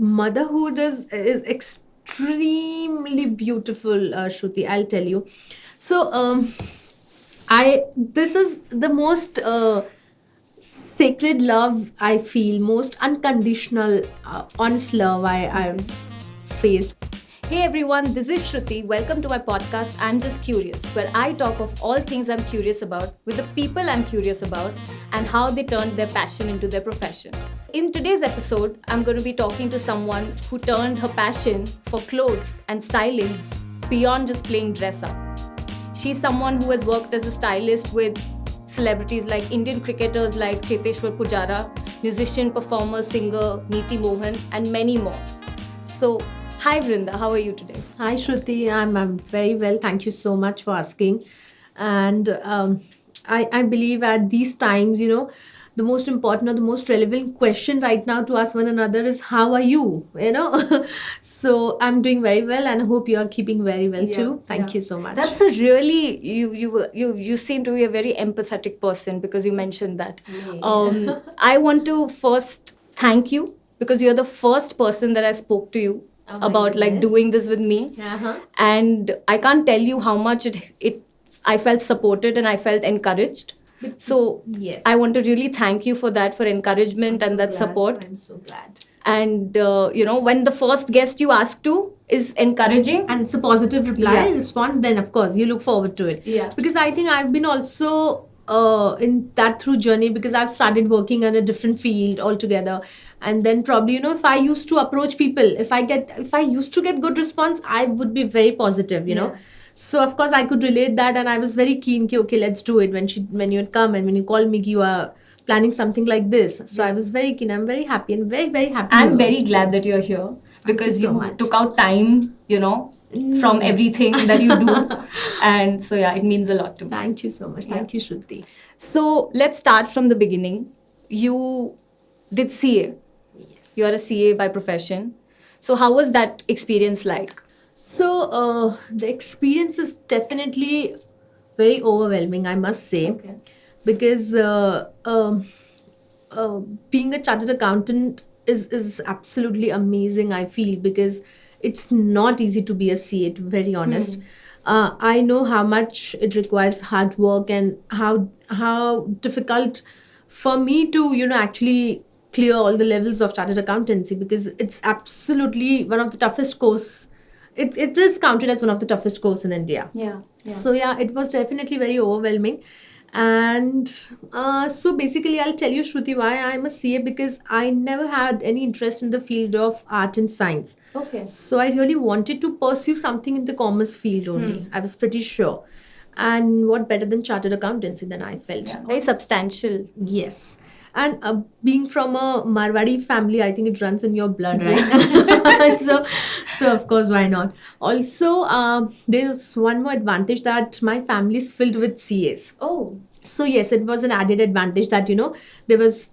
motherhood is extremely beautiful, Shruti, I'll tell you. So, this is the most sacred love I feel, most unconditional, honest love I've faced. Hey everyone, this is Shruti. Welcome to my podcast, I'm Just Curious, where I talk of all things I'm curious about with the people I'm curious about and how they turned their passion into their profession. In today's episode, I'm going to be talking to someone who turned her passion for clothes and styling beyond just playing dress up. She's someone who has worked as a stylist with celebrities like Indian cricketers like Cheteshwar Pujara, musician, performer, singer Neeti Mohan, and many more. So, hi Vrinda, how are you today? Hi Shruti, I'm very well. Thank you so much for asking. And I believe at these times, the most important or the most relevant question right now to ask one another is how are you? So I'm doing very well and I hope you are keeping very well too. Thank you so much. That's a really you seem to be a very empathetic person because you mentioned that. I want to first thank you because you're the first person that I spoke to you about like doing this with me, and I can't tell you how much it I felt supported and I felt encouraged. So yes, I want to really thank you for that, for encouragement and that support. I'm so glad. And when the first guest you ask to is encouraging and it's a positive response, then of course you look forward to it. Because I think I've been also in that through journey because I've started working in a different field altogether, and then probably if I used to approach people, if I used to get good response, I would be very positive, know. So of course I could relate that, and I was very keen okay, let's do it when you had come and when you called me you are planning something like this. So I was very keen. I'm very happy and very, very happy. I'm very glad that you're here because you took out time, from everything that you do. And so, it means a lot to me. Thank you so much. Thank you, Shruti. So, let's start from the beginning. You did CA. Yes. You're a CA by profession. So, how was that experience like? So, the experience is definitely very overwhelming, I must say. Okay. Because being a chartered accountant is absolutely amazing, I feel, because it's not easy to be a CA, to be very honest. I know how much it requires hard work and how difficult for me to actually clear all the levels of chartered accountancy, because it's absolutely one of the toughest course. It is counted as one of the toughest course in India. So it was definitely very overwhelming. And so basically I'll tell you, Shruti, why I'm a CA, because I never had any interest in the field of art and science. Okay. So I really wanted to pursue something in the commerce field only. I was pretty sure. And what better than chartered accountancy than I felt. Yeah, very substantial. Yes. And being from a Marwadi family, I think it runs in your blood, right? So of course, why not? Also, there's one more advantage that my family is filled with CAs. Oh. So yes, it was an added advantage that, there was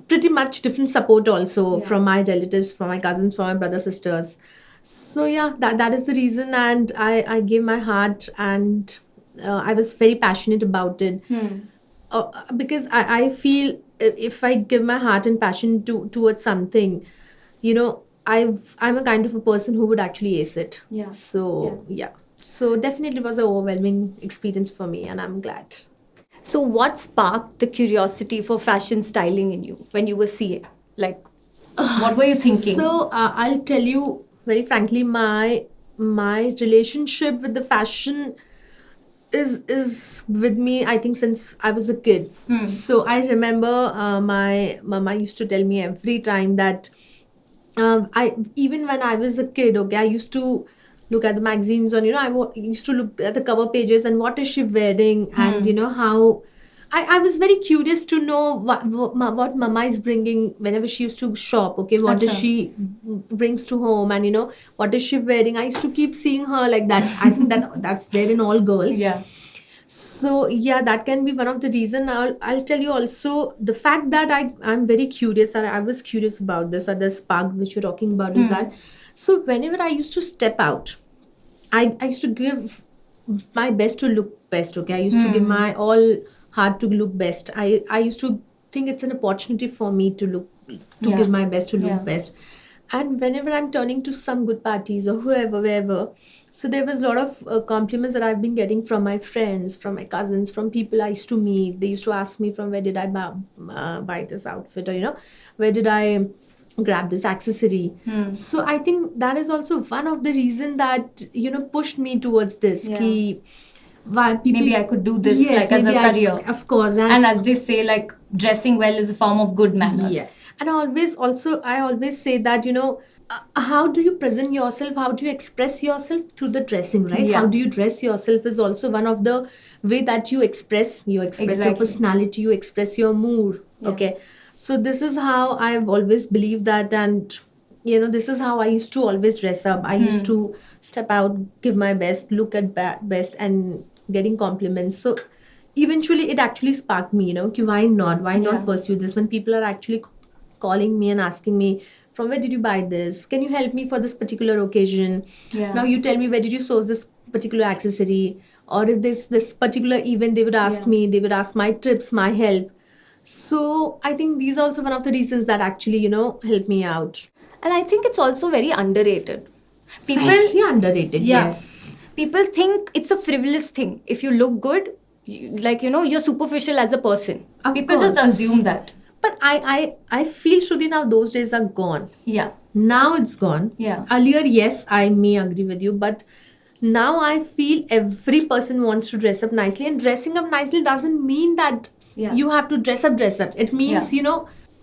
pretty much different support also from my relatives, from my cousins, from my brother, sisters. So that is the reason. And I gave my heart, and I was very passionate about it. Because I feel if I give my heart and passion towards something, I'm a kind of a person who would actually ace it. So definitely was an overwhelming experience for me, and I'm glad. So what sparked the curiosity for fashion styling in you when you were CA? Like, what were you thinking? So I'll tell you very frankly, my relationship with the fashion is with me, I think, since I was a kid. So I remember my mama used to tell me every time that even when I was a kid, I used to look at the magazines on, I used to look at the cover pages and what is she wearing, and how I was very curious to know what mama is bringing whenever she used to shop. What does she brings to home, and what is she wearing. I used to keep seeing her like that. I think that's there in all girls. So that can be one of the reason. I'll tell you also the fact that I'm very curious, or I was curious about this, or the spark which you're talking about is that. So whenever I used to step out, I used to give my best to look best. I used to give my all heart to look best. I used to think it's an opportunity for me to give my best to look best. And whenever I'm turning to some good parties or whoever, wherever, so there was a lot of compliments that I've been getting from my friends, from my cousins, from people I used to meet. They used to ask me from where did I buy this outfit, or where did I grab this accessory. So I think that is also one of the reason that pushed me towards this. Ki, why people, Maybe I could do this yes, as a maybe career. Of course. And as they say, like dressing well is a form of good manners. Yeah. And I always say that, how do you present yourself? How do you express yourself? Through the dressing, right? Yeah. How do you dress yourself is also one of the way that you express your personality, you express your mood. Yeah. Okay. So this is how I've always believed that, and this is how I used to always dress up. I used to step out, give my best, look at best, and getting compliments. So eventually it actually sparked me, ki why not pursue this when people are actually calling me and asking me, from where did you buy this? Can you help me for this particular occasion? Yeah. Now you tell me, where did you source this particular accessory? Or if this particular event, they would ask me, they would ask my tips, my help. So I think these are also one of the reasons that actually, help me out. And I think it's also very underrated. Very underrated, yes. People think it's a frivolous thing. If you look good, you're superficial as a person. People just assume that. But I feel, Shruti, now those days are gone. Yeah. Now it's gone. Yeah. Earlier, yes, I may agree with you, but now I feel every person wants to dress up nicely, and dressing up nicely doesn't mean that you have to dress up. It means,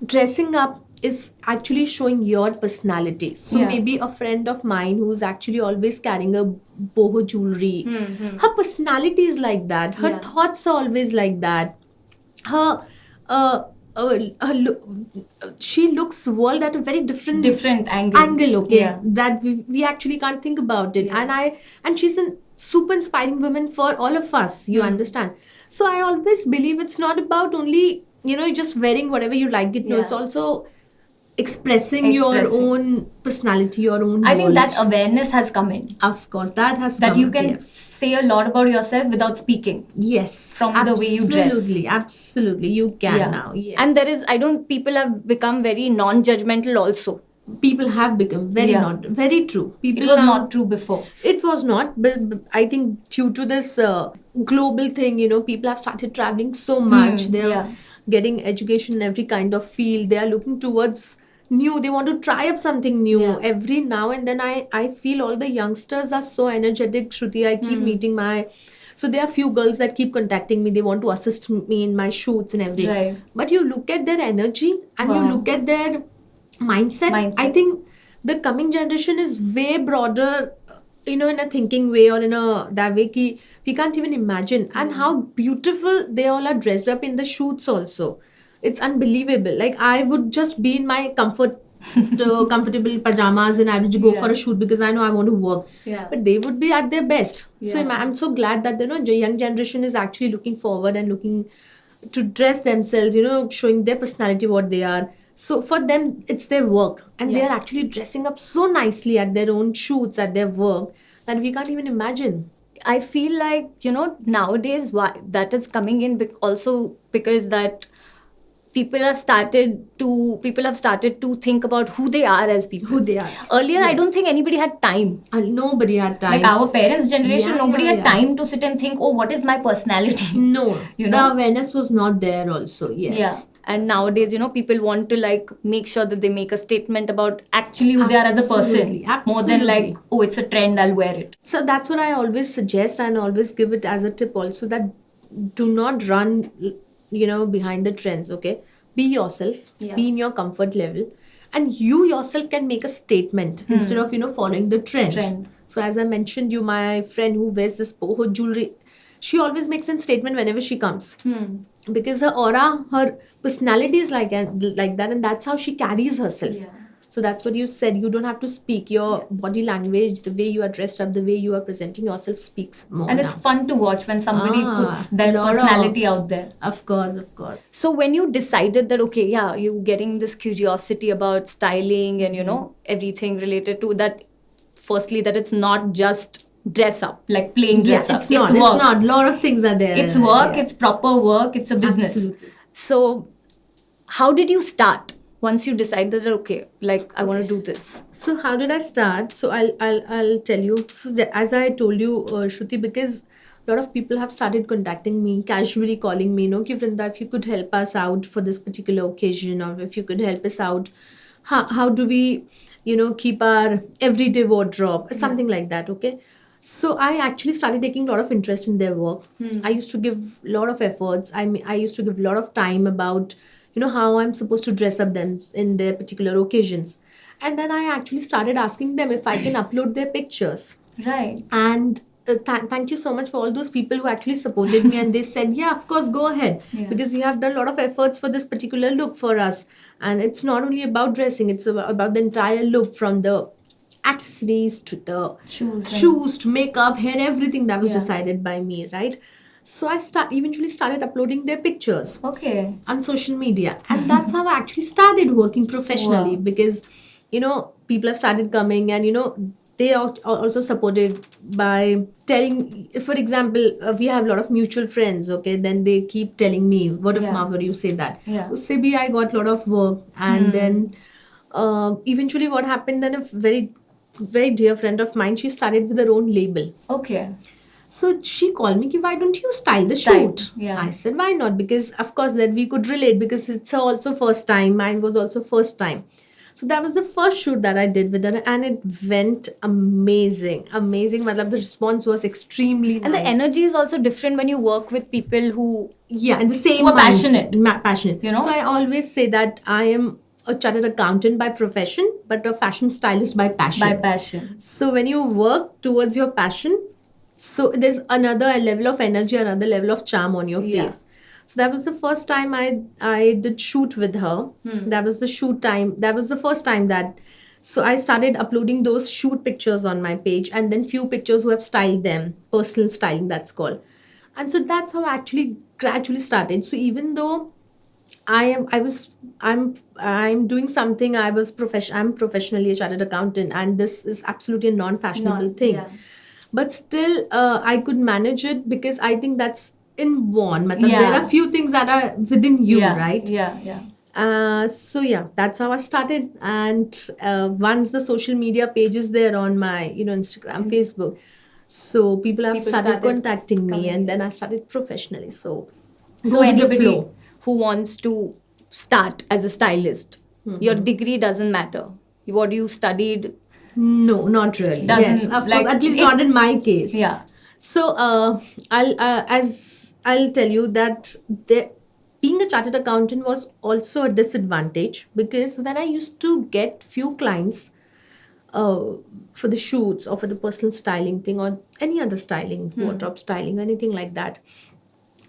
dressing up is actually showing your personality. So maybe a friend of mine who's actually always carrying a boho jewelry, her personality is like that. Her thoughts are always like that. Her she looks world at a very different angle, okay, that we actually can't think about it. And she's a super inspiring woman for all of us, you understand. So I always believe it's not about only just wearing whatever you like it. No, it's also expressing your own personality, your own I think knowledge. that awareness has come in. Of course, that has that come. You can say a lot about yourself without speaking. Yes, from the way you dress. Absolutely, you can now. Yes. And people have become very non-judgmental also. People have become very true. People it was not true before. It was not, but I think due to this global thing, people have started traveling so much. They are getting education in every kind of field. They are looking towards new. They want to try up something new every now and then. I feel all the youngsters are so energetic, Shruti. I keep meeting so there are few girls that keep contacting me. They want to assist me in my shoots and everything. Right. But you look at their energy and you look at their mindset. I think the coming generation is way broader, in a thinking way, or in a that way ki we can't even imagine. And how beautiful they all are dressed up in the shoots also. It's unbelievable. Like I would just be in my comfortable pajamas and I would go for a shoot because I know I want to work. But they would be at their best. So I'm so glad that the young generation is actually looking forward and looking to dress themselves, showing their personality, what they are. So for them, it's their work. And they are actually dressing up so nicely at their own shoots, at their work, that we can't even imagine. I feel like, nowadays, why that is coming in also because that people have started to think about who they are as people. Who they are. Earlier, I don't think anybody had time. Nobody had time. Like our parents' generation, nobody had time to sit and think, oh, what is my personality? No. The awareness was not there also. Yes. Yeah. And nowadays, people want to make sure that they make a statement about actually who they are as a person. More than it's a trend, I'll wear it. So that's what I always suggest and always give it as a tip also, that do not run, behind the trends, okay? Be yourself, be in your comfort level. And you yourself can make a statement instead of, following the trend. So as I mentioned you, my friend who wears this boho jewelry, she always makes a statement whenever she comes. Because her aura, her personality is like that, and that's how she carries herself. So that's what you said. You don't have to speak. Your body language, the way you are dressed up, the way you are presenting yourself speaks more. And it's fun to watch when somebody puts their personality out there. Of course. So when you decided that, you're getting this curiosity about styling and, everything related to that, firstly, that it's not just dress up, like plain dress up. It's not. A lot of things are there. It's work, it's proper work, it's a business. Absolutely. So how did you start? once you decide that, okay, like I want to do this? So how did I start? So I'll tell you. So as I told you, Shruti, because a lot of people have started contacting me, casually calling me, Ki Vrinda, if you could help us out for this particular occasion, or if you could help us out, how do we, keep our everyday wardrobe, something like that, okay? So I actually started taking a lot of interest in their work. I used to give a lot of efforts. I used to give a lot of time about, how I'm supposed to dress up them in their particular occasions. And then I actually started asking them if I can upload their pictures. Right. And thank you so much for all those people who actually supported me, and they said, yeah, of course, go ahead, because you have done a lot of efforts for this particular look for us. And it's not only about dressing, it's about the entire look, from the accessories to the shoes to makeup, hair, everything that was decided by me, right? So I eventually started uploading their pictures on social media. And that's how I actually started working professionally. Because, people have started coming, and, they are also supported by telling, for example, we have a lot of mutual friends, okay? Then they keep telling me, word of mouth, what do you say that? Usse bhi I got a lot of work. And then eventually what happened, then a very, very dear friend of mine, she started with her own label. Okay. So she called me, why don't you style the shoot? Yeah. I said, why not? Because of course that we could relate, because it's her also first time. Mine was also first time. So that was the first shoot that I did with her, and it went amazing. Amazing. The response was extremely nice. And the energy is also different when you work with people who... Yeah, and the same who are passionate. Passionate. So I always say that I am a chartered accountant by profession, but a fashion stylist by passion. By passion. So when you work towards your passion, so there's another level of energy, another level of charm on your face. So that was the first time I did shoot with her. That was the shoot time. That was the first time that... So I started uploading those shoot pictures on my page, and then few pictures who have styled them. Personal styling, that's called. And so that's how I actually gradually started. So even though I'm doing something, I'm professionally a chartered accountant, and this is absolutely a non-fashionable thing. Yeah. But still, I could manage it, because I think that's inborn. There are few things that are within you, right? So yeah, that's how I started. And once the social media page is there on my, Instagram, Facebook, so people started contacting me, and then I started professionally. So anybody who wants to start as a stylist, your degree doesn't matter. What you studied? No, not really. Yes, of course, at least not in my case. Yeah. So I'll tell you that being a chartered accountant was also a disadvantage, because when I used to get few clients for the shoots or for the personal styling thing or any other styling, wardrobe styling, anything like that.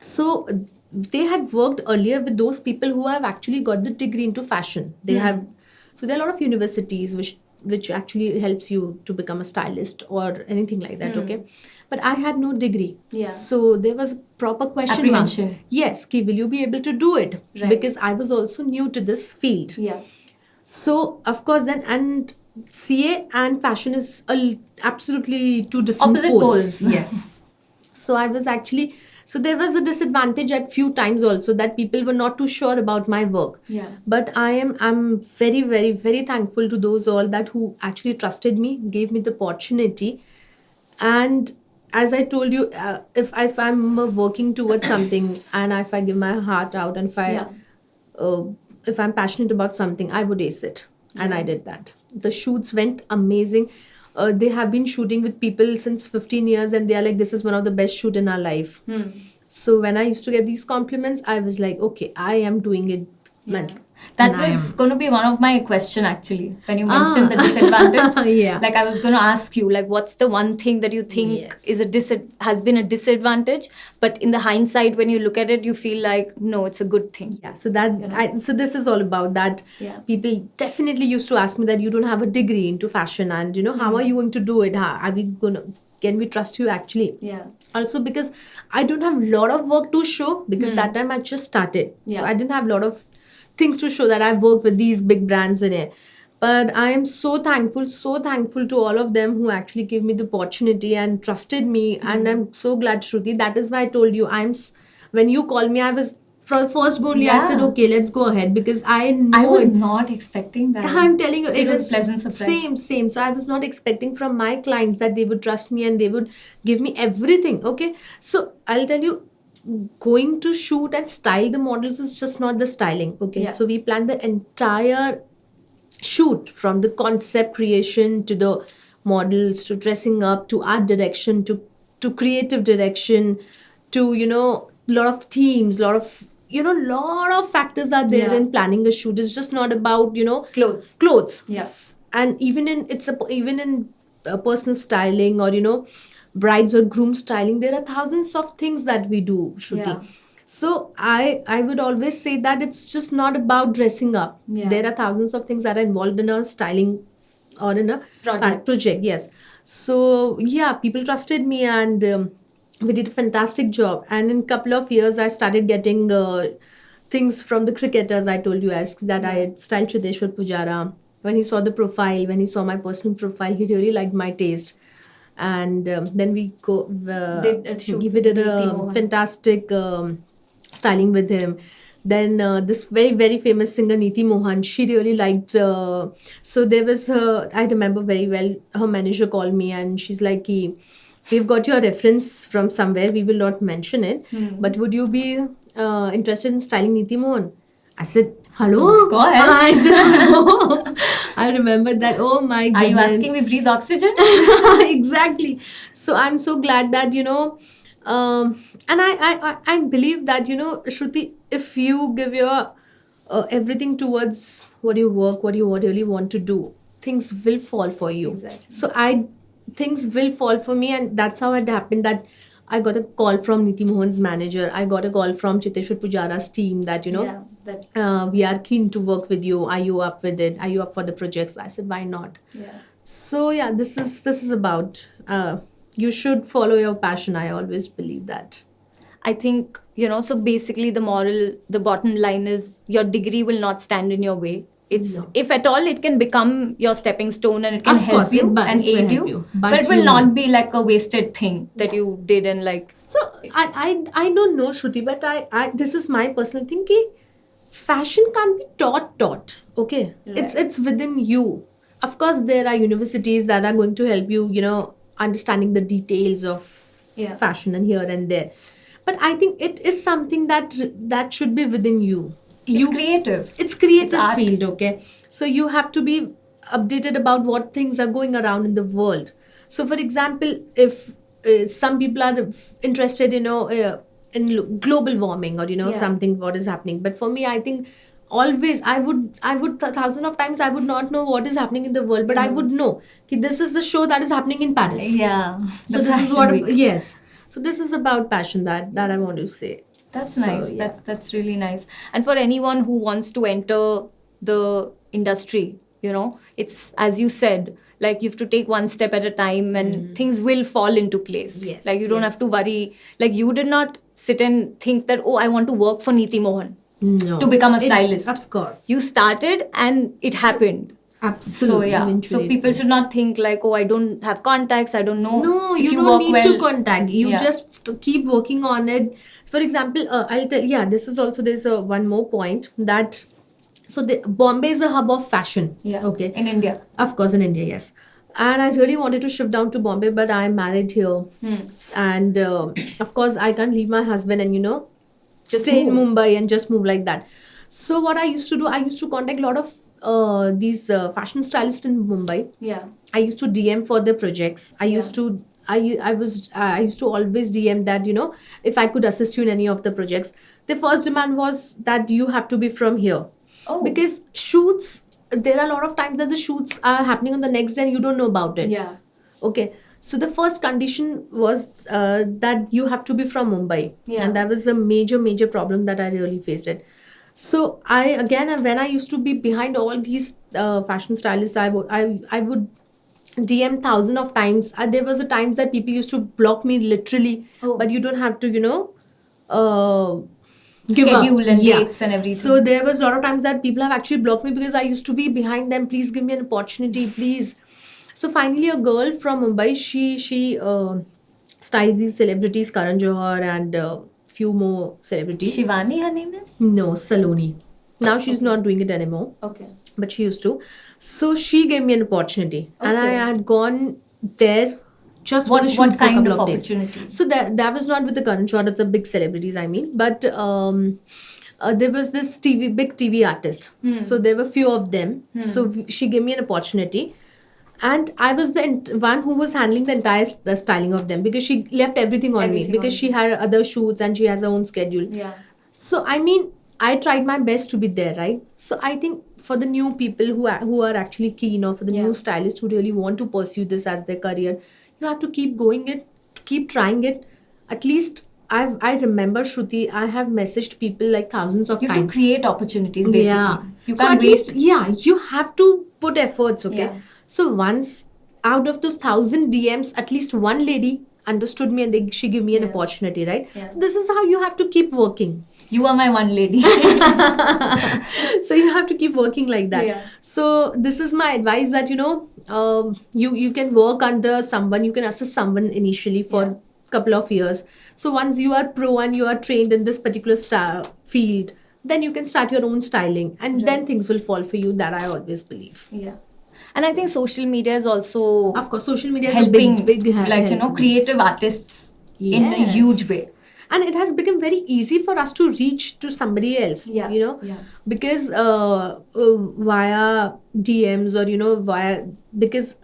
So they had worked earlier with those people who have actually got the degree into fashion. They have, so there are a lot of universities which actually helps you to become a stylist or anything like that, okay? But I had no degree. Yeah. So there was a proper question mark. Yes, will you be able to do it? Right. Because I was also new to this field. Yeah. So, of course, then, and CA and fashion is absolutely two different poles. Yes. So I was actually... So there was a disadvantage at few times also, that people were not too sure about my work. Yeah. But I'm very, very, very thankful to those all that who actually trusted me, gave me the opportunity. And as I told you, if I'm working towards something, and if I give my heart out, and if I'm passionate about something, I would ace it. And I did that. The shoots went amazing. They have been shooting with people since 15 years, and they are like, this is one of the best shoot in our life. So when I used to get these compliments, I was like, okay, I am doing it. That was going to be one of my question, actually, when you mentioned the disadvantage. Like, I was going to ask you, like, what's the one thing that you think has been a disadvantage, but in the hindsight, when you look at it, you feel like, no, it's a good thing. Yeah, so that so this is all about that. Yeah. People definitely used to ask me that you don't have a degree into fashion, and how are you going to do it? Can we trust you actually? Yeah. Also, because I don't have a lot of work to show, because that time I just started. Yeah. So I didn't have a lot of things to show that I've worked with these big brands in it. But I am so thankful to all of them who actually gave me the opportunity and trusted me. And I'm so glad, Shruti. That is why I told you, when you called me, I was from first go only, I said, Yeah. okay, let's go ahead, because I know I was not expecting that. I'm telling you, it was a pleasant surprise. same. So I was not expecting from my clients that they would trust me and they would give me everything. Okay, so I'll tell you, going to shoot and style the models is just not the styling. Okay, Yeah. so we planned the entire shoot, from the concept creation to the models to dressing up to art direction to creative direction to lot of themes, lot of factors are there Yeah. in planning a shoot. It's just not about Clothes. Yeah. And even in personal styling, or brides or groom styling, there are thousands of things that we do, Shruti. Yeah. So I would always say that it's just not about dressing up. Yeah. There are thousands of things that are involved in a styling or in a project. Yes. So yeah, people trusted me, and we did a fantastic job. And in a couple of years, I started getting things from the cricketers. I told you that I had styled Chiteshwar Pujara. When he saw the profile, when he saw my personal profile, he really liked my taste. And then we Did a shoot we with did Neeti a Mohan. fantastic styling with him. Then this very, very famous singer Neeti Mohan, she really liked. So there was I remember very well, her manager called me and she's like, we've got your reference from somewhere, we will not mention it, but would you be interested in styling Neeti Mohan? I said, hello? Of course. I said, hello. I remember that. Oh my goodness. Are you asking me breathe oxygen? Exactly. So I'm so glad that and I believe that Shruti, if you give your everything towards what you work, what you really want to do, things will fall for you. Exactly. So things will fall for me, and that's how it happened. That I got a call from Neeti Mohan's manager. I got a call from Chiteshwar Pujara's team that Yeah, that. we are keen to work with you. Are you up with it? Are you up for the projects? I said, why not? Yeah. So yeah, this is about you should follow your passion. I always believe that. I think, so basically the bottom line is your degree will not stand in your way. It's, No. if at all, it can become your stepping stone and it can Of help course, you it and will aid help you. you. But it will you- not be like a wasted thing that you did and like. So I don't know, Shruti, but I this is my personal thing. Ki fashion can't be taught. Okay, Right. it's within you. Of course, there are universities that are going to help you. Understanding the details of Yeah. fashion and here and there. But I think it is something that should be within you. It's creative. It's creative art. field, okay? So you have to be updated about what things are going around in the world. So for example, if some people are interested, in global warming, or Yeah. something what is happening. But for me, I think always I would thousand of times I would not know what is happening in the world, but I would know that this is the show that is happening in Paris. Yeah. So The this is fashion what week. yes. So this is about passion that I want to say. That's So, nice. yeah. That's really nice. And for anyone who wants to enter the industry, it's, as you said, like you have to take one step at a time and things will fall into place. Yes, Like you don't have yes. to worry. Like you did not sit and think that, oh, I want to work for Neeti Mohan No. to become a stylist. Of course. You started and it happened. Absolutely. So yeah. Eventually. So people should not think like, oh, I don't have contacts. I don't know. No, if you don't work need well. to contact. You Yeah. just keep working on it. For example, I'll tell. Yeah, this is also there's one more point that. So Bombay is a hub of fashion. Yeah. Okay. In India. Of course, in India, yes. And I really wanted to shift down to Bombay, but I'm married here, and of course I can't leave my husband and Just stay in move. Mumbai and just move like that. So what I used to do, I used to contact a lot of these fashion stylists in Mumbai. Yeah. I used to DM for the projects. I used to I used to always DM that if I could assist you in any of the projects. The first demand was that you have to be from here, Oh. because shoots. There are a lot of times that the shoots are happening on the next day and you don't know about it. Yeah. Okay. So the first condition was that you have to be from Mumbai, Yeah. and that was a major problem that I really faced it. So when I used to be behind all these fashion stylists, I would DM thousand of times. There was a times that people used to block me literally, Oh. but you don't have to give up. Schedule and dates and everything. So there was a lot of times that people have actually blocked me because I used to be behind them. Please give me an opportunity, please. So finally, a girl from Mumbai, she styles these celebrities, Karan Johar and few more celebrities. Shivani, her name is? No, Saloni. Now she's not doing it anymore. Okay. But she used to. So she gave me an opportunity, and I Okay. had gone there just for What, the shoot what for a kind couple of days. opportunity? So that was not with the current shot of the big celebrities, I mean, but there was this big TV artist. So there were few of them. So she gave me an opportunity. And I was the one who was handling the entire styling of them, because she left everything on Everything me, because on she had other shoots and she has her own schedule. Yeah. So I mean, I tried my best to be there, right? So I think for the new people who are actually keen, or for the new stylists who really want to pursue this as their career, you have to keep going it, keep trying it. At least I remember, Shruti, I have messaged people like thousands of You have times. to create opportunities, basically. Yeah. You So can't at waste. least, yeah, you have to put efforts, okay? Yeah. So once out of those 1,000 DMs, at least one lady understood me, and she gave me an opportunity, right? Yeah. So this is how you have to keep working. You are my one lady. So you have to keep working like that. Yeah. So this is my advice, that you can work under someone, you can assist someone initially for a couple of years. So once you are pro and you are trained in this particular field, then you can start your own styling, and then things will fall for you. That I always believe. Yeah. And I think social media is also Of course, social media is helping, a big like, help in this. creative artists in a Yes. huge way. And it has become very easy for us to reach to somebody else, Yeah, yeah. because via DMs, or because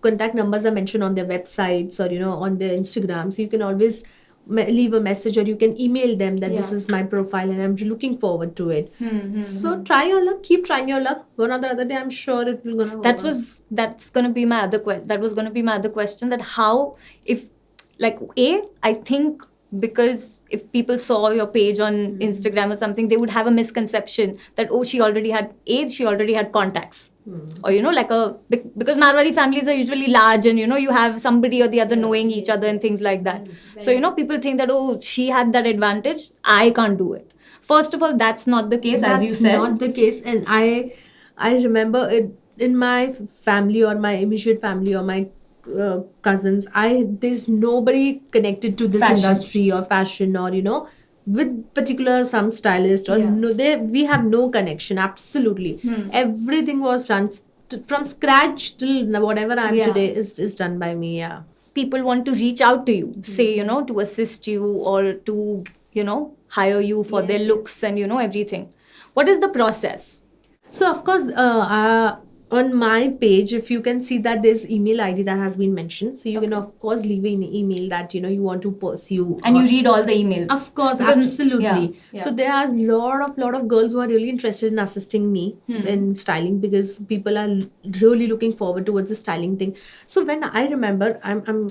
contact numbers are mentioned on their websites, or on their Instagram, so you can always leave a message, or you can email them that this Yeah. is my profile and I'm looking forward to it. So try your luck, keep trying your luck. One or the other day, I'm sure it will gonna work. That's going to be my other that was going to be my other question, that how, if, like, I think, because if people saw your page on Instagram or something, they would have a misconception that, oh, she already had contacts, or because Marwari families are usually large, and you have somebody or the other knowing each other and things like that. So people think that, oh, she had that advantage, I can't do it. First of all, that's not the case, as you said. That's not the case. And I remember it in my family, or my immediate family, or my cousins. There's nobody connected to this Fashion. industry or fashion, or with particular some stylist, or we have no connection. Absolutely, everything was done from scratch till whatever I am today is done by me. Yeah. People want to reach out to you, say, to assist you, or to, hire you for their looks and, everything. What is the process? So of course, on my page, if you can see that there's email ID that has been mentioned, so you can of course leave an email that you want to pursue, And you read all the emails. Of course, Because- absolutely. yeah. So there are lot of girls who are really interested in assisting me in styling, because people are really looking forward towards the styling thing. So when I remember, I'm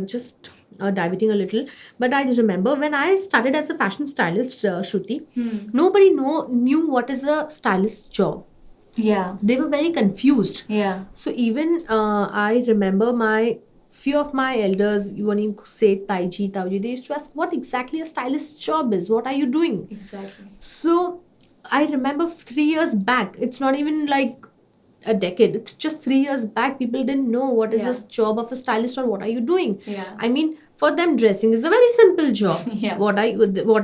just diverting a little, but I just remember when I started as a fashion stylist, Shruti, nobody knew what is a stylist job. Yeah. They were very confused. Yeah. So even I remember few of my elders, when you say Tauji, they used to ask what exactly a stylist job is. What are you doing? Exactly. So I remember 3 years back, it's not even like a decade, it's just 3 years back, people didn't know what is this job of a stylist, or what are you doing. Yeah. I mean, for them, dressing is a very simple job. Yeah. What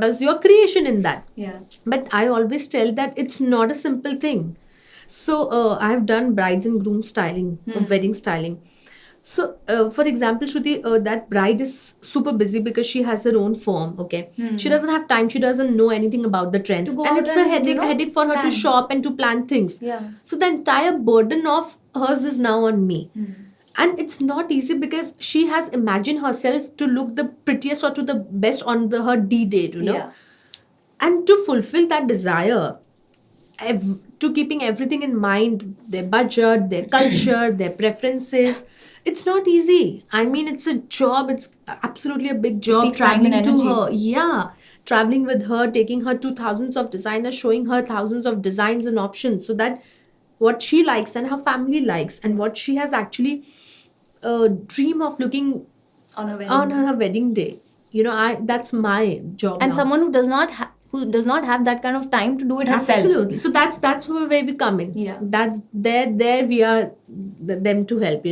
is your creation in that? Yeah. But I always tell that it's not a simple thing. So I've done brides and groom styling, wedding styling. So for example, Shruti, that bride is super busy because she has her own firm. Okay, she doesn't have time. She doesn't know anything about the trends, To go and out it's a and, headache for her to plan. shop and to plan things. Yeah. So the entire burden of hers is now on me. And it's not easy, because she has imagined herself to look the prettiest or to the best on her D-date, Yeah. And to fulfill that desire, to keeping everything in mind, their budget, their culture, their preferences, it's not easy. I mean, it's a job. It's absolutely a big job. takes time and Traveling to energy. her. Yeah. Traveling with her, taking her to thousands of designers, showing her thousands of designs and options, so that what she likes and her family likes, and what she has actually dream of looking On a wedding. on her wedding day. That's my job And now. someone who does not have that kind of time to do it herself. Absolutely. So that's where we come in. Yeah. That's there we are them to help.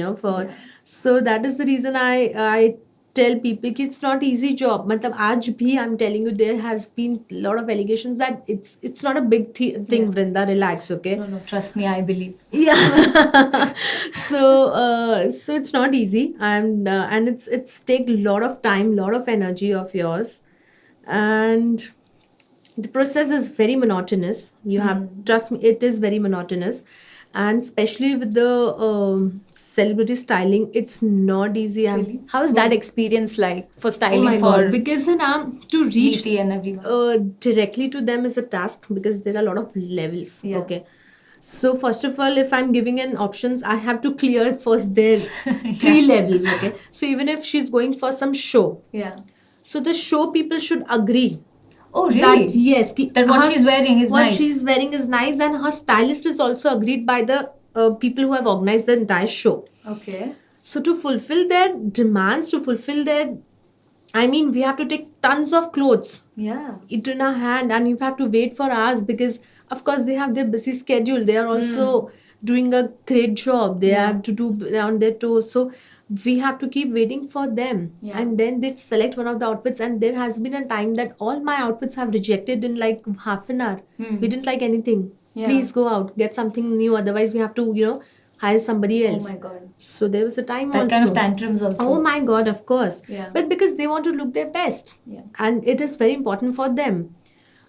So that is the reason I tell people कि it's not easy job. मतलब आज भी I'm telling you there has been a lot of allegations that it's not a big thing. Vrinda, relax, okay? No, trust me, I believe. Yeah. So it's not easy, and it's take a lot of time, lot of energy of yours, and the process is very monotonous. You have, trust me, it is very monotonous, and especially with the celebrity styling, it's not easy. Really? How is that experience like for Oh styling my for god! Because to reach Shruti and everyone? directly to them is a task, because there are a lot of levels. Yeah. Okay. So first of all, if I'm giving an options, I have to clear first their three levels. Okay. So even if she's going for some show, Yeah. so the show people should agree. Oh, really? That yes, That what she's wearing is what nice. she's wearing is nice, and her stylist is also agreed by the people who have organized the entire show. Okay. So to fulfill their demands, to fulfill their, I mean, we have to take tons of clothes, Yeah. it in our hand, and you have to wait for hours, because of course they have their busy schedule. They are also doing a great job. They have to do, they're on their toes. So we have to keep waiting for them. Yeah. And then they select one of the outfits, and there has been a time that all my outfits have rejected in like half an hour. We didn't like anything. Yeah. Please go out, get something new. Otherwise we have to, hire somebody else. Oh my god. So there was a time That also. kind of tantrums also. Oh my god, of course. Yeah. But because they want to look their best. Yeah. And it is very important for them.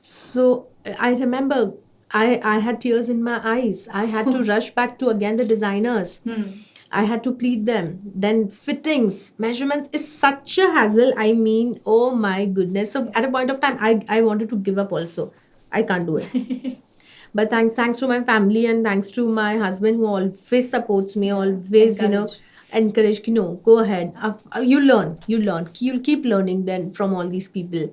So I remember I had tears in my eyes. I had to rush back to again the designers. I had to plead them. Then fittings, measurements is such a hassle. I mean, oh my goodness. So at a point of time, I wanted to give up also. I can't do it. But thanks to my family, and thanks to my husband, who always supports me, always, encourage, no, go ahead. You learn. You'll keep learning then from all these people.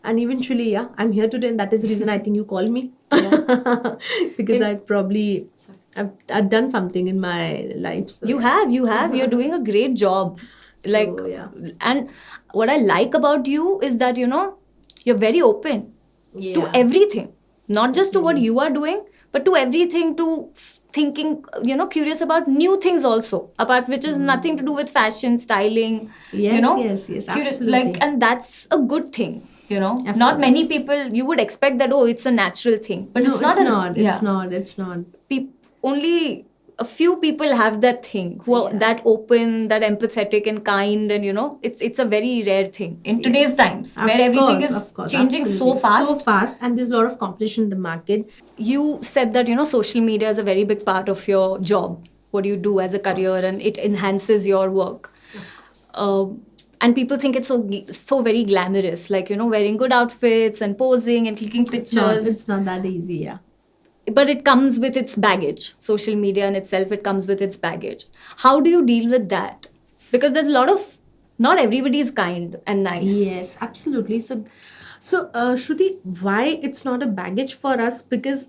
And eventually, yeah, I'm here today, and that is the reason I think you called me. Because I've done something in my life. So, You have. You're doing a great job. So, yeah. And what I like about you is that, you're very open to Yeah. everything. Not just to what you are doing, but to everything, to thinking, curious about new things also, apart which is nothing to do with fashion, styling. Yes, Curious, absolutely. and that's a good thing. Of Not course. many people, you would expect that, it's a natural thing, but No, it's not. It's not. Only a few people have that thing, who are that open, that empathetic and kind, and it's a very rare thing in today's times, Of where everything course, is of course, changing so absolutely. fast. And there's a lot of competition in the market. You said that social media is a very big part of your job, what you do as a career, and it enhances your work. And people think it's so very glamorous, like wearing good outfits and posing and clicking pictures. It's not that easy, yeah. But it comes with its baggage. Social media in itself, it comes with its baggage. How do you deal with that? Because there's a lot of, not everybody is kind and nice. Yes, absolutely. So Shruti, why it's not a baggage for us? Because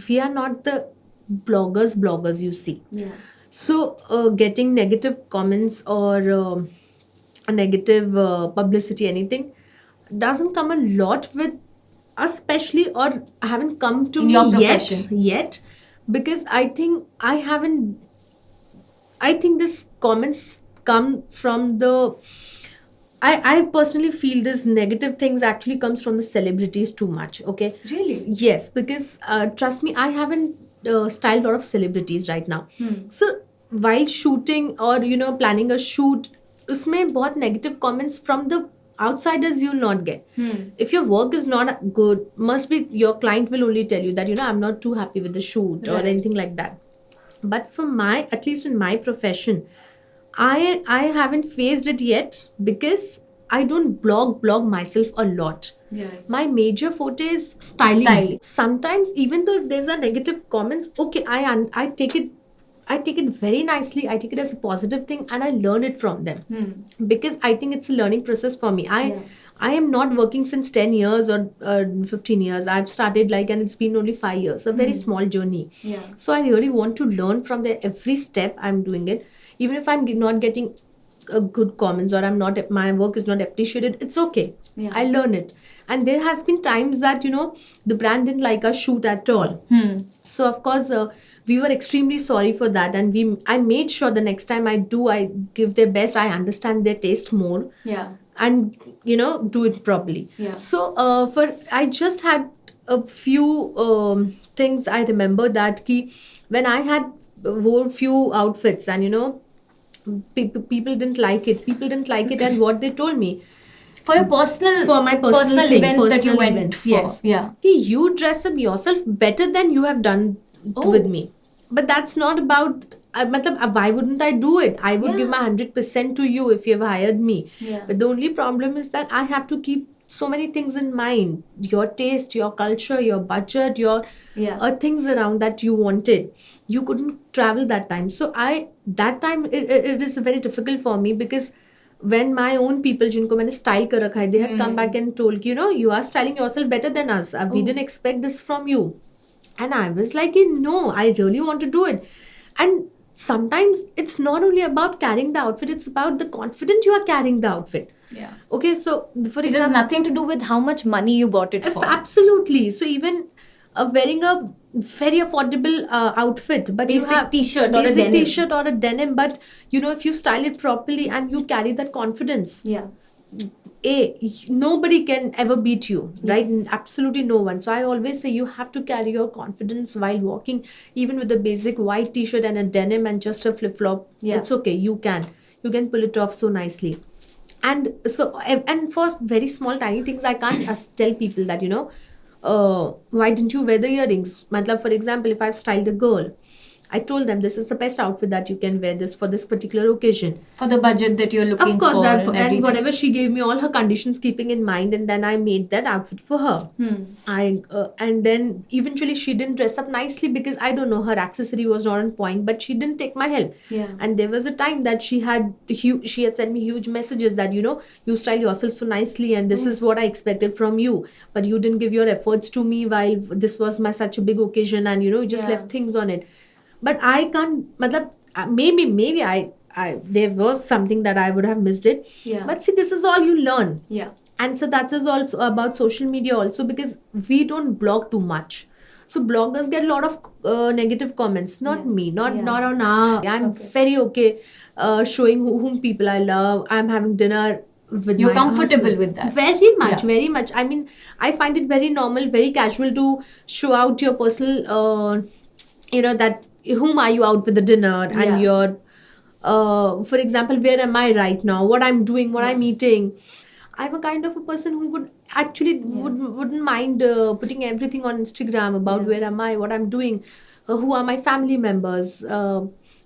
we are not the bloggers you see. Yeah. So getting negative comments or a negative publicity, anything, doesn't come a lot with us, especially, or haven't come to In me your profession. yet, because I think this comments come from the, I personally feel this negative things actually comes from the celebrities too much. Okay. Really? Yes, because trust me, I haven't styled a lot of celebrities right now. So while shooting or planning a shoot, उसमें बहुत negative comments from the outsiders you'll not get. If your work is not good, must be your client will only tell you that I'm not too happy with the shoot or anything like that. But for at least in my profession, I haven't faced it yet, because I don't blog myself a lot. Yeah. My major forte is styling. Styling. Sometimes, even though if there's a negative comments, okay, I take it very nicely. I take it as a positive thing, and I learn it from them, because I think it's a learning process for me. I am not working since 10 years or 15 years. I've started and it's been only 5 years, a very small journey. Yeah. So I really want to learn from every step I'm doing it. Even if I'm not getting good comments, or my work is not appreciated, it's okay. Yeah. I learn it. And there has been times that the brand didn't like our shoot at all. So of course we were extremely sorry for that, and I made sure the next time I give their best. I understand their taste more. Yeah. And do it properly. Yeah. So I just had a few things I remember that when I had wore few outfits, and people didn't like it. And what they told me, For your personal, for my personal thing, events that you personal went events, for. yes. Yeah. You dress up yourself better than you have done with me. But that's not about, why wouldn't I do it? I would give my 100% to you if you have hired me. Yeah. But the only problem is that I have to keep so many things in mind. Your taste, your culture, your budget, your things around that you wanted. You couldn't travel that time. So that time, it is very difficult for me, because when my own people, जिनको मैंने style कर रखा है, they had come back and told, you are styling yourself better than us. We didn't expect this from you. And I was like, no, I really want to do it. And sometimes it's not only about carrying the outfit, it's about the confidence you are carrying the outfit. Yeah. Okay, so for It example, has nothing to do with how much money you bought it for. Absolutely. So even wearing a very affordable outfit, but Basic you have t-shirt or a basic denim. t-shirt or a denim, but if you style it properly and you carry that confidence, Yeah. nobody can ever beat you, right? Absolutely no one. So I always say you have to carry your confidence while walking, even with a basic white t-shirt and a denim and just a flip-flop. Yeah. It's okay. You can pull it off so nicely. And so, and for very small tiny things, I can't tell people that, why didn't you wear the earrings? For example, if I've styled a girl, I told them this is the best outfit that you can wear this for this particular occasion. For the budget that you're looking for. Of course, and whatever she gave me, all her conditions keeping in mind, and then I made that outfit for her. And then eventually she didn't dress up nicely because I don't know, her accessory was not on point, but she didn't take my help. Yeah. And there was a time that she had sent me huge messages that you style yourself so nicely, and this is what I expected from you, but you didn't give your efforts to me while this was such a big occasion, and you just left things on it. But I can't, maybe I there was something that I would have missed it. Yeah. But see, this is all you learn. Yeah. And so that is also about social media also, because we don't blog too much. So bloggers get a lot of negative comments. Not me, not on our. I'm very okay showing whom people I love. I'm having dinner with You're my comfortable husband. with that. Very much, very much. I mean, I find it very normal, very casual to show out your personal, that whom are you out with the dinner and your, for example, where am I right now, what I'm doing, what I'm eating. I'm a kind of a person who would actually wouldn't mind putting everything on Instagram about where am I, what I'm doing, who are my family members.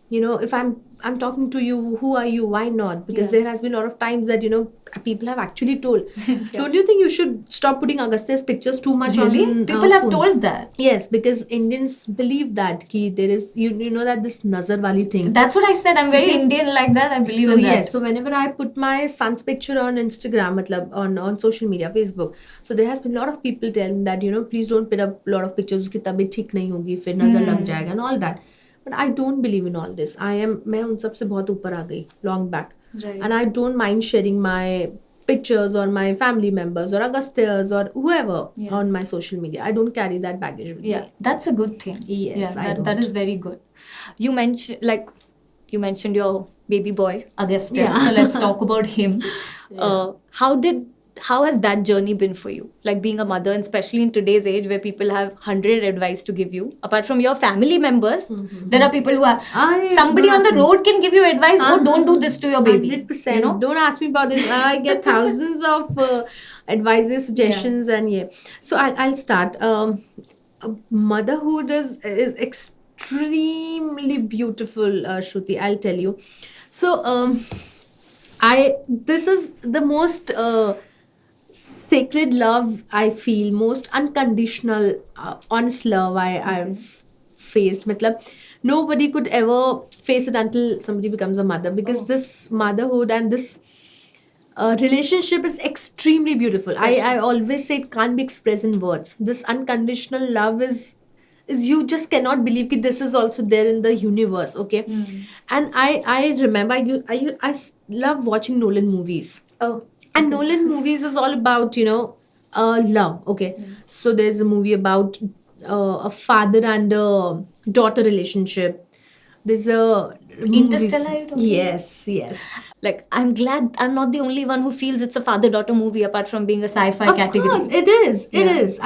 If I'm talking to you, who are you, why not? Because there has been a lot of times that people have actually told, don't you think you should stop putting Agastya's pictures too much on People have phone? told that. Yes, because Indians believe that there is that this nazar wali thing. That's what I said. I'm very Indian like that. I believe in that. Yes, so whenever I put my son's picture on Instagram, on social media, Facebook, so there has been a lot of people telling that please don't put up a lot of pictures, uski tabiyat theek nahi hogi, fir nazar lag jayega and all that. But I don't believe in all this. मैं उन सब से बहुत ऊपर आ गई long back. Right. And I don't mind sharing my pictures or my family members or Agastya's or whoever on my social media. I don't carry that baggage with me. That's a good thing. Yes, that is very good. You mentioned your baby boy Agastya. So let's talk about him. How has that journey been for you? Like being a mother, and especially in today's age where people have 100 advice to give you. Apart from your family members, there are people who are... somebody on the road can give you advice, don't do this to your baby. 100%. Don't ask me about this. I get thousands of advices, suggestions, and So I'll start. Motherhood is extremely beautiful, Shruti, I'll tell you. So this is the most... sacred love I feel, most unconditional, honest love I've faced. Nobody could ever face it until somebody becomes a mother, because this motherhood and this relationship is extremely beautiful. I always say it can't be expressed in words. This unconditional love is you just cannot believe that this is also there in the universe, okay? And I remember I love watching Nolan movies. And Nolan movies is all about, love, okay? So there's a movie about a father and a daughter relationship. There's a Interstellar, you're talking yes. Like, I'm glad I'm not the only one who feels it's a father-daughter movie apart from being a sci-fi Of category. course, it is. It Yeah. is.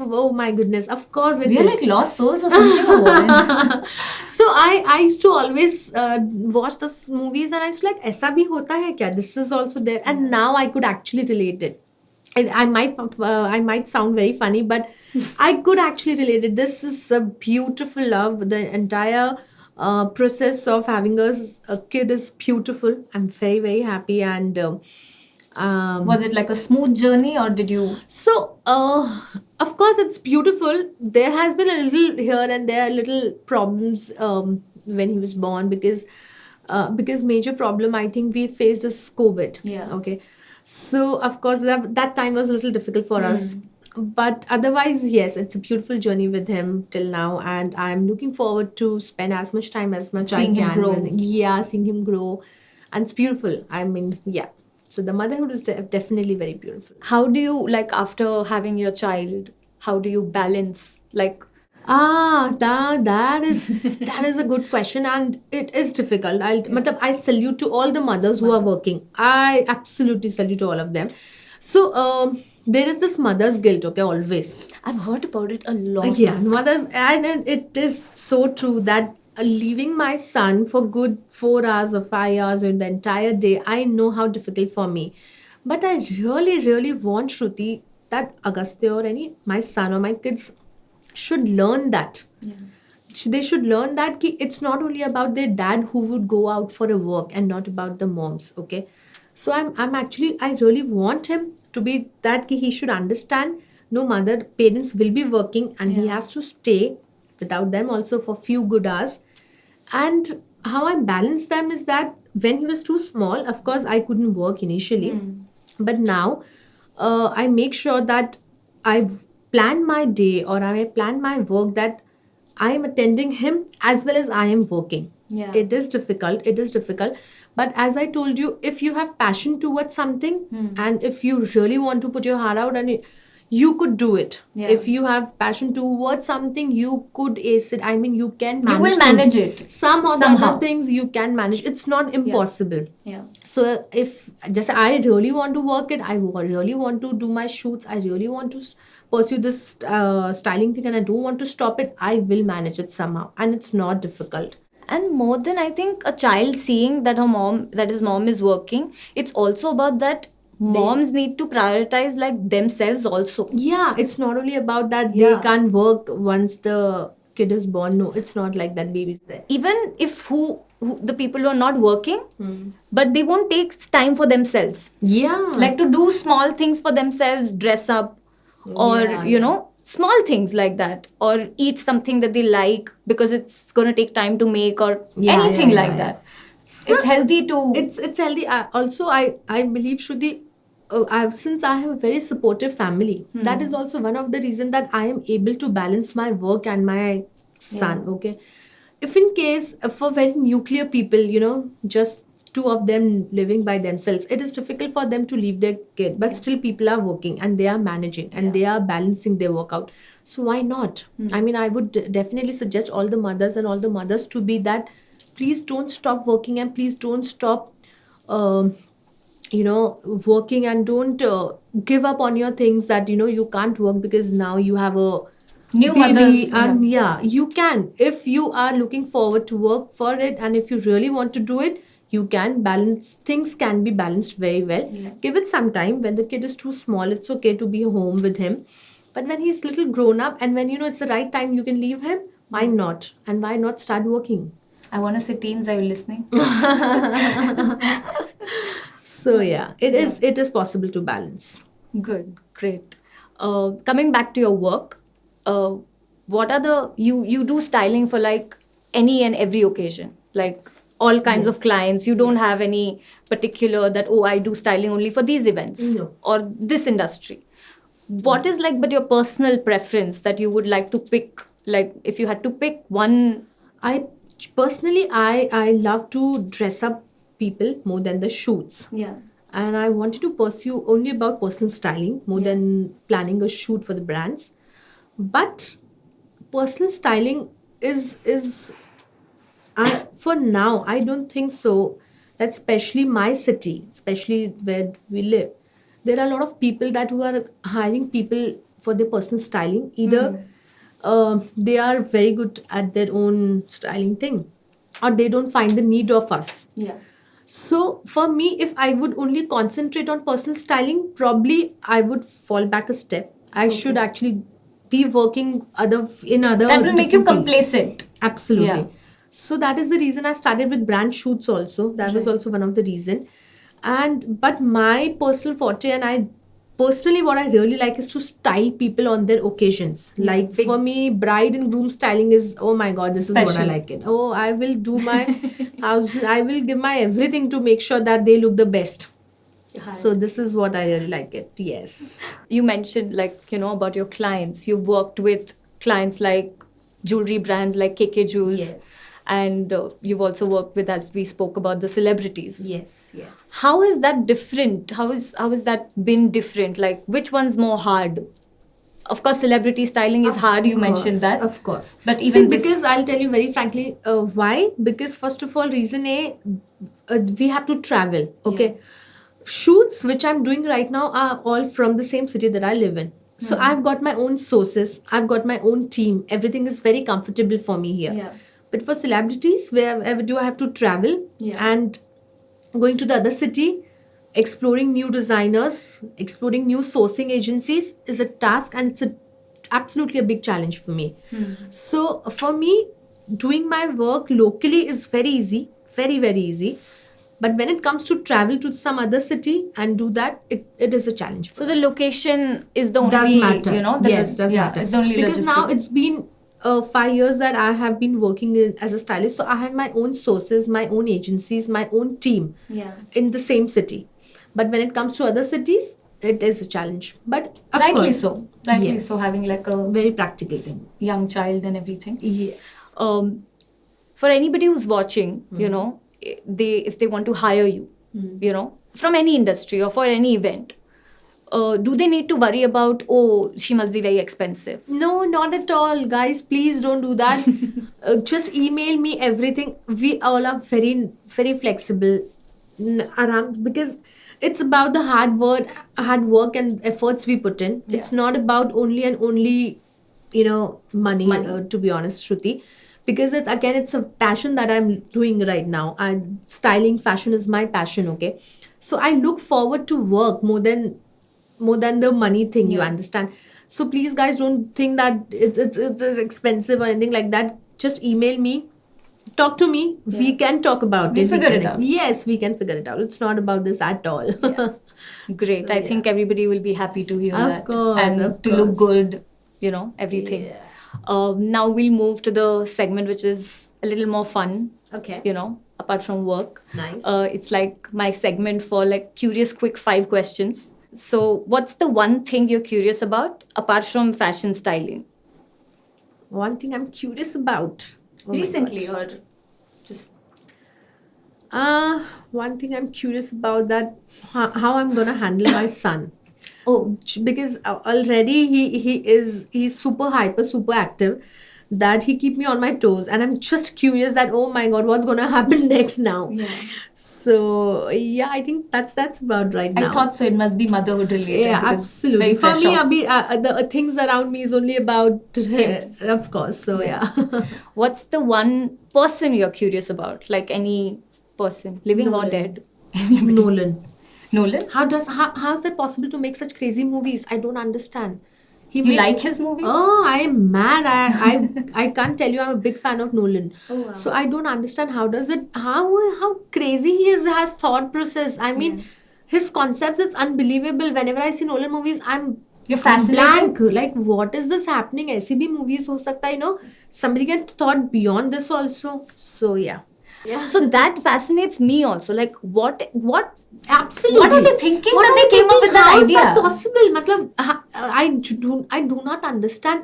Oh my goodness. Of course, it We are is. like lost souls or something or what? So I used to always watch those movies and I used to like, ऐसा भी होता है क्या? This is also there, and now I could actually relate it. And I might sound very funny, but I could actually relate it. This is a beautiful love. The entire process of having a kid is beautiful. I'm very happy, and Was it like a smooth journey or did you? so, of course, it's beautiful. There has been a little here and there, little problems when he was born because major problem I think we faced is COVID. Yeah. Okay. So of course that time was a little difficult for us. But otherwise, yes, it's a beautiful journey with him till now, and I'm looking forward to spend as much time as much Seeing I him can. grow. Yeah, seeing him grow, and it's beautiful. I mean, yeah. So the motherhood is definitely very beautiful. How do you, like, after having your child, how do you balance, like, That is a good question, and it is difficult. I salute to all the mothers who are working. I absolutely salute to all of them. So there is this mother's guilt, okay, always. I've heard about it a lot. Yeah, mothers, and it is so true that leaving my son for good 4 hours or 5 hours or the entire day, I know how difficult for me. But I really want Shruti that Agastya or my son or my kids should learn that. They should learn that ki it's not only about their dad who would go out for a work and not about the moms. Okay, so I'm actually I really want him to be that ki he should understand. No, mother parents will be working and he has to stay without them also for few good hours. And how I balance them is that when he was too small, of course I couldn't work initially, but now I make sure that I plan my day or I plan my work that I am attending him as well as I am working. Yeah. It is difficult. It is difficult. But as I told you, if you have passion towards something and if you really want to put your heart out and you could do it. Yeah. If you have passion towards something, you could ace it. I mean, you can manage. You will manage things. it. Some or the Somehow. other things you can manage. It's not impossible. Yeah. So if just I really want to work it, really want to do my shoots, I really want to pursue this styling thing, and I don't want to stop it, I will manage it somehow, and it's not difficult. And more than, I think, a child seeing that his mom is working, it's also about that moms need to prioritize like themselves also. Yeah, it's not only about that Yeah. they can't work once the kid is born. No, it's not like that. Baby's there. Even if the people who are not working, but they won't take time for themselves. Yeah, Like to do small things for themselves, dress up, or you know, small things like that, or eat something that they like because it's gonna take time to make, or anything like that. It's healthy to. It's healthy. Also, I believe Shruti, since I have a very supportive family, that is also one of the reason that I am able to balance my work and my son. Okay, if in case for very nuclear people, just two of them living by themselves, it is difficult for them to leave their kid, but still people are working and they are managing and they are balancing their workout. So why not? I mean, I would definitely suggest all the mothers and all the mothers to be that. Please don't stop working and please don't stop working, and don't give up on your things that you can't work because now you have a New baby. mothers, And you can, if you are looking forward to work for it and if you really want to do it, you can balance. Things can be balanced very well. Give it some time. When the kid is too small, it's okay to be home with him, but when he's little grown up and when it's the right time, you can leave him. Why not? And why not start working? I want to say, teens, are you listening? So yeah, it is possible to balance. Good, great. Coming back to your work, what are you do styling for like any and every occasion, like all kinds of clients. You don't have any particular that, I do styling only for these events or this industry. What is like, but your personal preference that you would like to pick? Like if you had to pick one. I love to dress up people more than the shoots. Yeah. And I wanted to pursue only about personal styling more than planning a shoot for the brands. But personal styling is for now, I don't think so. That especially my city, especially where we live, there are a lot of people that who are hiring people for their personal styling. Either they are very good at their own styling thing, or they don't find the need of us. Yeah. So for me, if I would only concentrate on personal styling, probably I would fall back a step. I should actually be working in other. That will make you different fields. complacent. Absolutely. Yeah. So that is the reason I started with brand shoots also. That was also one of the reason. But my personal forte, and I personally what I really like is to style people on their occasions. Like for me, bride and groom styling is, oh my god, this is what I Special. like it. Oh, I will do my house, I will give my everything to make sure that they look the best. So this is what I really like it. Yes. You mentioned about your clients. You've worked with clients like jewelry brands like KK Jewels. Yes. And you've also worked with, as we spoke about, the celebrities. Yes. Yes. How is that different? How is that been different? Like, which one's more hard? Of course, celebrity styling is hard. You mentioned that. Of course. But even because I'll tell you very frankly why. Because first of all, reason A, we have to travel. Okay. Shoots which I'm doing right now are all from the same city that I live in. So I've got my own sources. I've got my own team. Everything is very comfortable for me here. Yeah. But for celebrities, wherever do I have to travel and going to the other city, exploring new designers, exploring new sourcing agencies is a task, and it's absolutely a big challenge for me. So for me, doing my work locally is very easy, very, very easy. But when it comes to travel to some other city and do that, it is a challenge for So us. the location is the only, Does matter. yes, Does matter. It's the only because now logistic. it's been 5 years that I have been working as a stylist. So I have my own sources, my own agencies, my own team in the same city. But when it comes to other cities, it is a challenge. But of Rightly course, so. Rightly yes. so, having like a Very practical thing. young child and everything. Yes. For anybody who's watching, if they want to hire you, from any industry or for any event, do they need to worry about, oh, she must be very expensive? No, not at all. Guys, please don't do that. Just email me everything. We all are very, very flexible around, because it's about the hard work and efforts we put in. It's not about only money. To be honest, Shruti. Because it's a passion that I'm doing right now. And styling fashion is my passion, okay? So I look forward to work more than the money thing, you understand? So please, guys, don't think that it's expensive or anything like that. Just email me, talk to me. We can talk about it. Figure it out. Yes, we can figure it out. It's not about this at all. Great. I think everybody will be happy to hear Of that. course, and of to look course. good, everything. Yeah. Now we'll move to the segment which is a little more fun. Okay. Apart from work. Nice. It's like my segment for like curious quick 5 questions. So what's the one thing you're curious about apart from fashion styling? One thing I'm curious about. Oh my Recently God. or just... One thing I'm curious about, that how I'm gonna handle my son. Oh, Because already he's super hyper, super active, that he keep me on my toes, and I'm just curious that, oh my god, what's gonna happen next now. So yeah, I think that's about right now. I thought so. It must be motherhood related. Yeah, because absolutely. very For fresh me, off. the things around me is only about of course. So yeah. What's the one person you're curious about? Like any person, living or Nolan. dead? Nolan. Nolan? How is it possible to make such crazy movies? I don't understand. He You like his movies? Oh, I am mad. I can't tell you. I'm a big fan of Nolan. Oh, wow. So I don't understand how crazy he has thought process. I mean, his concepts is unbelievable. Whenever I see Nolan movies, You're fascinated? blank. Like, what is this happening? ऐसी भी movies हो सकता है, somebody can thought beyond this also. So yeah. So that fascinates me also. Like what Absolutely. What are they thinking What that are they came up with that How is idea? that possible? मतलब I do not understand.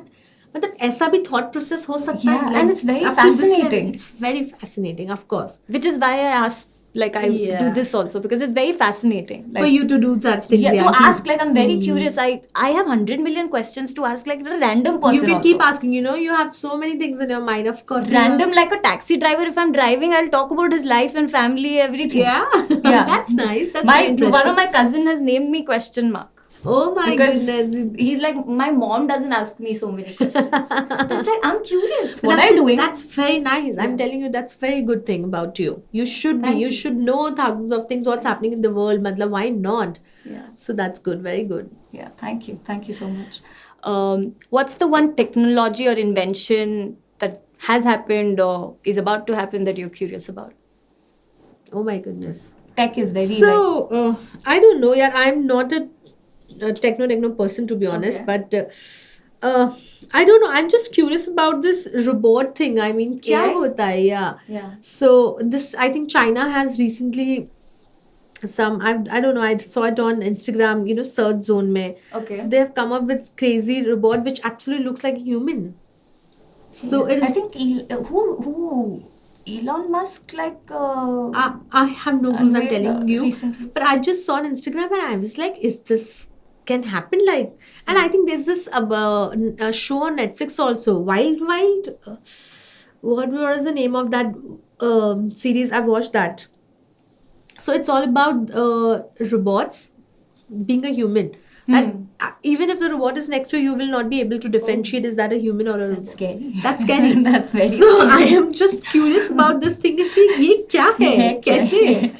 मतलब ऐसा भी thought process हो सकता है. Yeah, and it's very up to this level. fascinating. It's very fascinating, of course. Which is why I asked like I do this also because it's very fascinating. Like, for you to do such things. to ask, like, I'm very curious. I have 100 million questions to ask, like, a random person. You can also keep asking. You have so many things in your mind. Of course, random, like a taxi driver. If I'm driving, I'll talk about his life and family, everything. Yeah, that's nice. That's very interesting. One of my cousin has named me question mark. Oh my goodness. He's like, my mom doesn't ask me so many questions. It's like, I'm curious. What are you doing? That's very nice. I'm telling you, that's very good thing about you. You should be. You should know thousands of things, what's happening in the world. Matlab, why not? Yeah. So that's good. Very good. Yeah. Thank you. Thank you so much. What's the one technology or invention that has happened or is about to happen that you're curious about? Oh my goodness. Tech is very... So, I don't know. Yeah, I'm not a techno person, to be honest, but I don't know, I'm just curious about this robot thing. I mean, kya hota hai? Yeah. So this, I think China has recently I don't know, I saw it on Instagram, search zone mein. Okay. They have come up with crazy robot which absolutely looks like a human. So it is, I think who Elon Musk, like I have no clue, I'm telling you recently. But I just saw on Instagram and I was like, is this can happen? Like, and I think there's this a show on Netflix also, Wild what is the name of that series? I've watched that. So it's all about robots being a human. And even if the robot is next to you, you will not be able to differentiate is that a human or a robot. That's scary. That's scary. That's very so scary. I am just curious about this thing. Ye kya hai? Kaise?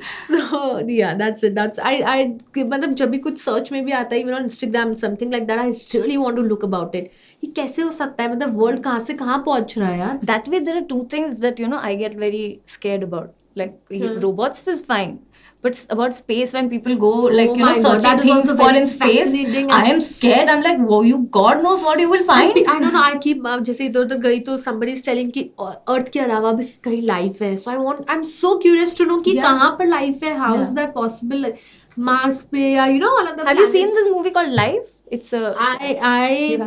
So yeah, that's it. That's I मतलब जब भी कुछ search में भी आता है, even on Instagram something like that, I really want to look about it. ये कैसे हो सकता है? मतलब world कहाँ से कहाँ पहुँच रहा है यार? That way, there are two things that I get very scared about. Like robots is fine. But it's about space when people go, like, searching things for in space. I am scared. I'm like, whoa, God knows what you will find. I don't know. I keep, जैसे इधर उधर गई तो somebody is telling कि Earth के अलावा भी कहीं life है. So I'm so curious to know कि कहाँ पर life है. How is that possible? Like, Mars पे या all of the Have you seen this movie called Life? It's a... I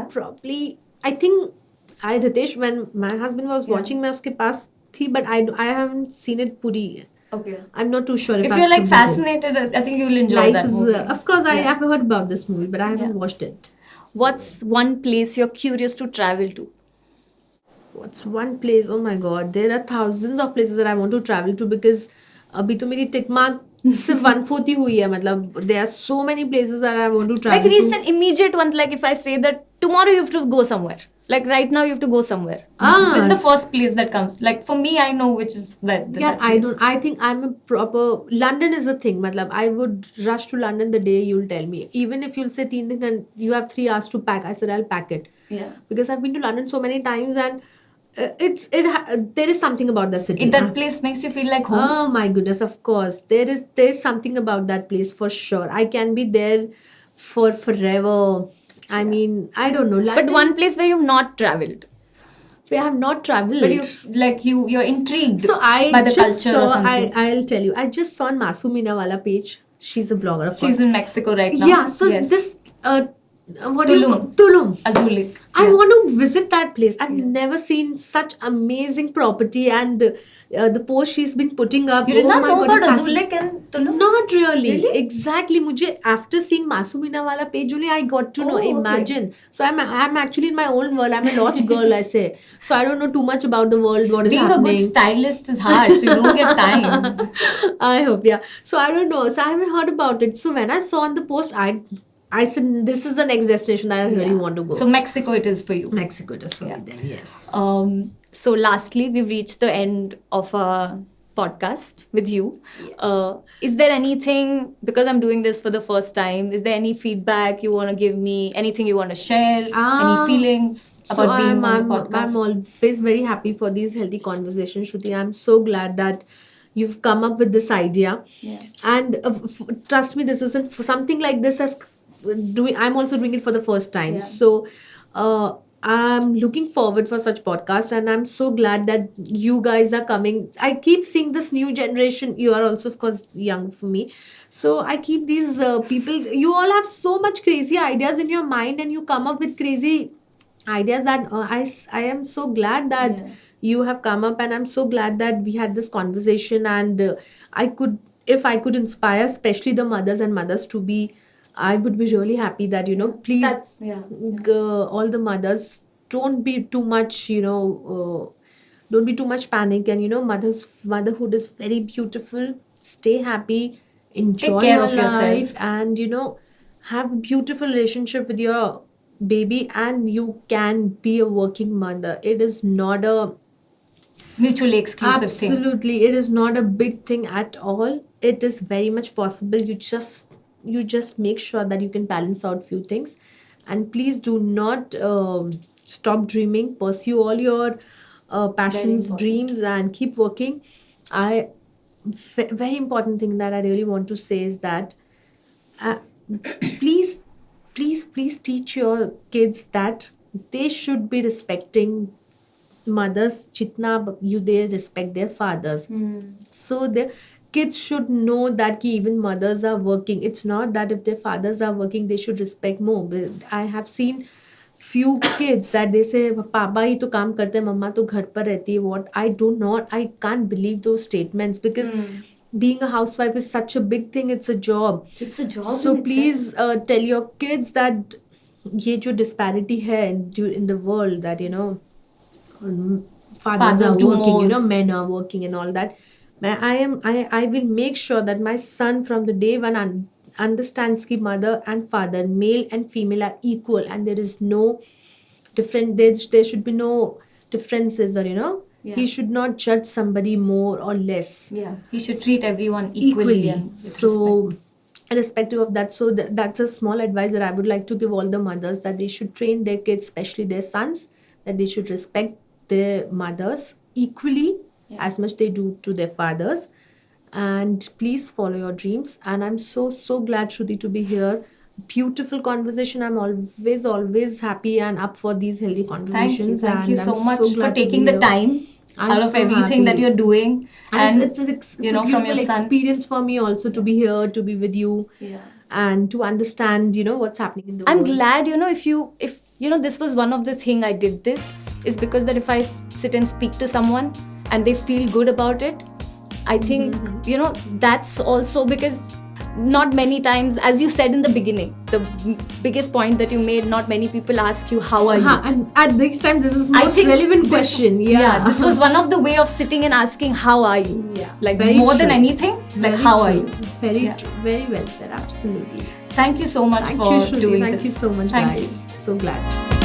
think Ritesh, when my husband was watching, मैं उसके पास थी, but I haven't seen it पूरी. Okay. I'm not too sure if you're like fascinated, I think you will enjoy that movie. Of course, I have heard about this movie, but I haven't watched it. What's one place you're curious to travel to? What's one place? Oh my God, there are thousands of places that I want to travel to because अभी तो मेरी tick mark सिर्फ 1/4 ही हुई है. मतलब there are so many places that I want to travel to. Like recent immediate ones, like if I say that tomorrow you have to go somewhere. Like right now you have to go somewhere. This is the first place that comes. Like for me, I know which is that. Yeah, I think I'm a proper... London is a thing. Matlab, I would rush to London the day you'll tell me. Even if you'll say 3 things and you have 3 hours to pack, I said I'll pack it. Yeah. Because I've been to London so many times and there is something about the city. That place makes you feel like home. Oh my goodness, of course. There's something about that place for sure. I can be there for forever. I mean, I don't know. London, but one place where you've not traveled. Where I have not traveled. But you're intrigued by the culture or something. I'll tell you. I just saw on Masu Minawala page. She's a blogger, of course. She's in Mexico right now. Yeah, so this... Tulum. Azul. I want to visit that place. I've never seen such amazing property and the post she's been putting up. You did not know about Azul Lake and Tulum? Not really. Exactly. After seeing Masu Minawala page only, I got to know. Imagine. So I'm actually in my own world. I'm a lost girl, I say. So I don't know too much about the world, what is happening. Being a good stylist is hard, so you don't get time. I hope, yeah. So I don't know. So I haven't heard about it. So when I saw on the post, I said, this is the next destination that I really want to go. So Mexico it is for you. Mexico it is for me then, yes. So lastly, we've reached the end of our podcast with you. Is there anything, because I'm doing this for the first time, is there any feedback you want to give me? Anything you want to share? Any feelings about being on the podcast? I'm always very happy for these healthy conversations, Shruti. I'm so glad that you've come up with this idea. Yeah. And trust me, this isn't for something like this I'm also doing it for the first time. Yeah. So I'm looking forward for such podcast and I'm so glad that you guys are coming. I keep seeing this new generation. You are also, of course, young for me. So I keep these people, you all have so much crazy ideas in your mind and you come up with crazy ideas that I am so glad that you have come up, and I'm so glad that we had this conversation. And if I could inspire, especially the mothers and mothers to be, I would be really happy that, please, That's all the mothers, don't be too much, don't be too much panic. And, motherhood is very beautiful. Stay happy, enjoy care your of yourself. life, and, have a beautiful relationship with your baby, and you can be a working mother. It is not a mutually exclusive thing. absolutely, it is not a big thing at all. It is very much possible. You just make sure that you can balance out few things, and please do not stop dreaming. Pursue all your passions, important. dreams, and keep working. Very important thing that I really want to say is that uh, please, please teach your kids that they should be respecting mothers jitna they respect their fathers. So the kids should know that ki even mothers are working. It's not that if their fathers are working they should respect more. But I have seen few kids that they say पापा ही तो काम करते हैं, मम्मा तो घर पर रहती है. What I can't believe those statements, because being a housewife is such a big thing. It's a job. It's a job. So please tell your kids that ये जो disparity है in the world, that fathers are do working, more. men are working and all that. I will make sure that my son from the day one understands ki mother and father, male and female, are equal, and there is no different. There should be no differences, or he should not judge somebody more or less. Yeah, he should treat everyone equally. And with So, irrespective of that, so that's a small advice that I would like to give all the mothers, that they should train their kids, especially their sons, that they should respect their mothers equally as much they do to their fathers. And please follow your dreams. And I'm so glad, Shruti, to be here. Beautiful conversation. I'm always happy and up for these healthy conversations. Thank you and so I'm much so for glad to taking be the here. time I'm out of so everything that happy. you're doing. And it's a from beautiful your son. experience for me also to be here, to be with you, and to understand, what's happening in the I'm world. glad, if this was one of the thing I did this, is because that if I sit and speak to someone and they feel good about it, I think, that's also because not many times, as you said in the beginning, the biggest point that you made, not many people ask you, how are you? And at these times, this is I most think relevant question. this was one of the way of sitting and asking, how are you? Yeah, Like very more than true. anything, like Very how are true. you? Very true. Very well said. Absolutely. Thank you so much Thank for you, Shruti. doing Thank this. you so much, Thank guys. you. So glad.